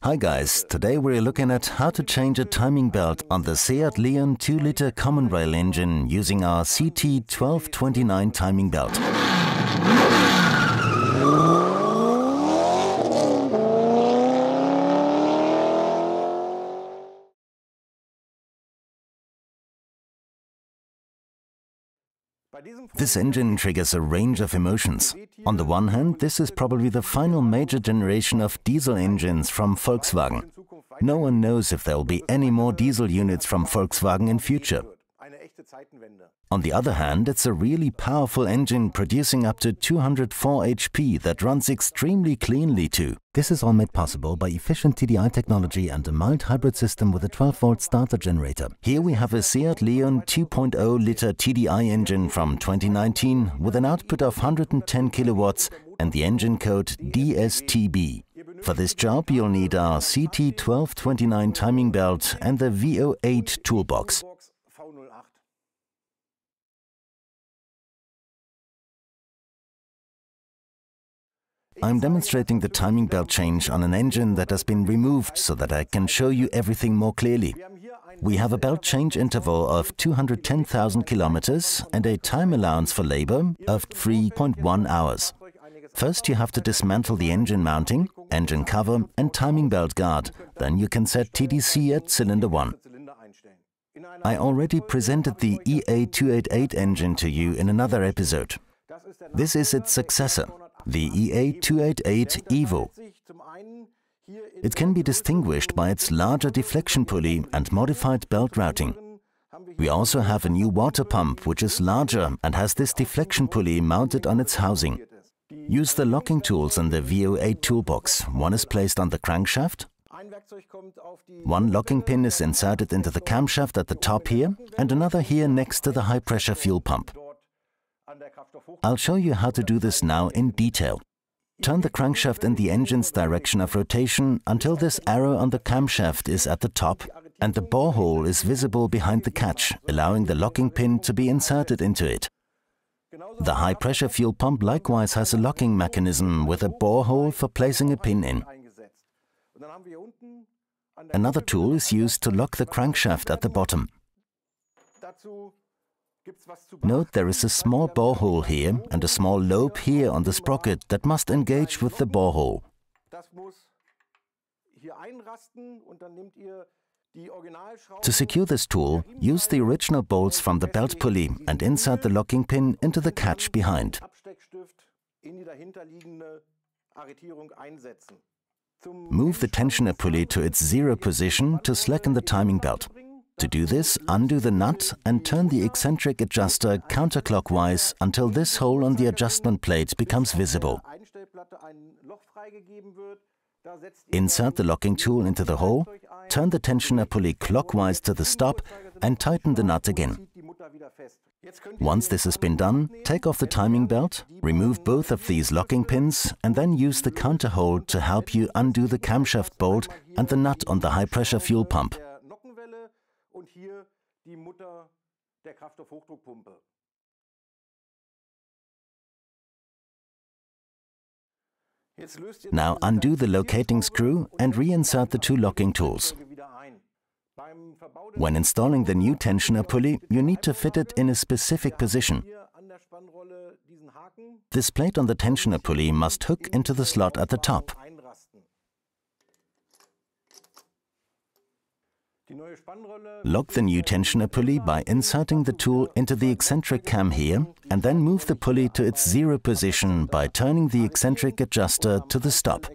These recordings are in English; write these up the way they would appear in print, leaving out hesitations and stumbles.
Hi guys, today we're looking at how to change a timing belt on the Seat Leon 2-liter common rail engine using our CT1229 timing belt. This engine triggers a range of emotions. On the one hand, this is probably the final major generation of diesel engines from Volkswagen. No one knows if there will be any more diesel units from Volkswagen in future. On the other hand, it's a really powerful engine producing up to 204 HP that runs extremely cleanly too. This is all made possible by efficient TDI technology and a mild hybrid system with a 12-volt starter generator. Here we have a Seat Leon 2.0-liter TDI engine from 2019 with an output of 110 kilowatts and the engine code DSTB. For this job you'll need our CT1229 timing belt and the V08 toolbox. I'm demonstrating the timing belt change on an engine that has been removed so that I can show you everything more clearly. We have a belt change interval of 210,000 kilometers and a time allowance for labor of 3.1 hours. First you have to dismantle the engine mounting, engine cover and timing belt guard. Then you can set TDC at cylinder 1. I already presented the EA288 engine to you in another episode. This is its successor, the EA288 Evo. It can be distinguished by its larger deflection pulley and modified belt routing. We also have a new water pump which is larger and has this deflection pulley mounted on its housing. Use the locking tools in the V08 toolbox. One is placed on the crankshaft. One locking pin is inserted into the camshaft at the top here and another here next to the high-pressure fuel pump. I'll show you how to do this now in detail. Turn the crankshaft in the engine's direction of rotation until this arrow on the camshaft is at the top and the borehole is visible behind the catch, allowing the locking pin to be inserted into it. The high-pressure fuel pump likewise has a locking mechanism with a borehole for placing a pin in. Another tool is used to lock the crankshaft at the bottom. Note there is a small borehole here and a small lobe here on the sprocket that must engage with the borehole. To secure this tool, use the original bolts from the belt pulley and insert the locking pin into the catch behind. Move the tensioner pulley to its 0 position to slacken the timing belt. To do this, undo the nut and turn the eccentric adjuster counterclockwise until this hole on the adjustment plate becomes visible. Insert the locking tool into the hole, turn the tensioner pulley clockwise to the stop and tighten the nut again. Once this has been done, take off the timing belt, remove both of these locking pins and then use the counter hold to help you undo the camshaft bolt and the nut on the high-pressure fuel pump. Now undo the locating screw and reinsert the two locking tools. When installing the new tensioner pulley, you need to fit it in a specific position. This plate on the tensioner pulley must hook into the slot at the top. Lock the new tensioner pulley by inserting the tool into the eccentric cam here and then move the pulley to its 0 position by turning the eccentric adjuster to the stop.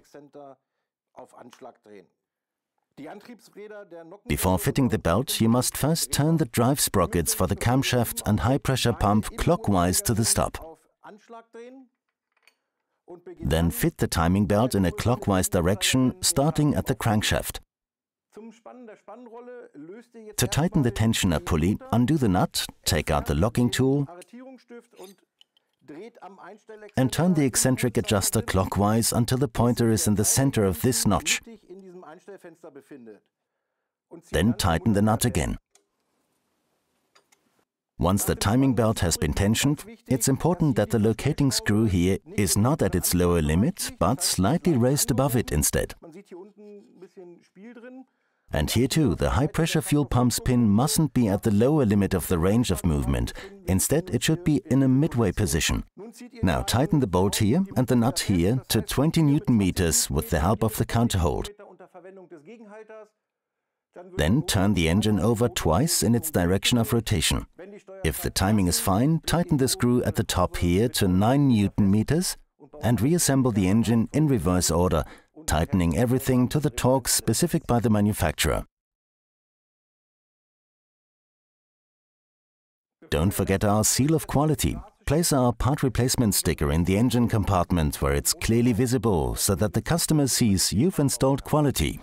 Before fitting the belt, you must first turn the drive sprockets for the camshaft and high-pressure pump clockwise to the stop. Then fit the timing belt in a clockwise direction, starting at the crankshaft. To tighten the tensioner pulley, undo the nut, take out the locking tool and turn the eccentric adjuster clockwise until the pointer is in the center of this notch. Then tighten the nut again. Once the timing belt has been tensioned, it's important that the locating screw here is not at its lower limit, but slightly raised above it instead. And here too, the high-pressure fuel pump's pin mustn't be at the lower limit of the range of movement. Instead, it should be in a midway position. Now tighten the bolt here and the nut here to 20 Newton meters with the help of the counterhold. Then turn the engine over twice in its direction of rotation. If the timing is fine, tighten the screw at the top here to 9 Newton meters and reassemble the engine in reverse order, tightening everything to the torque specified by the manufacturer. Don't forget our seal of quality. Place our part replacement sticker in the engine compartment where it's clearly visible so that the customer sees you've installed quality.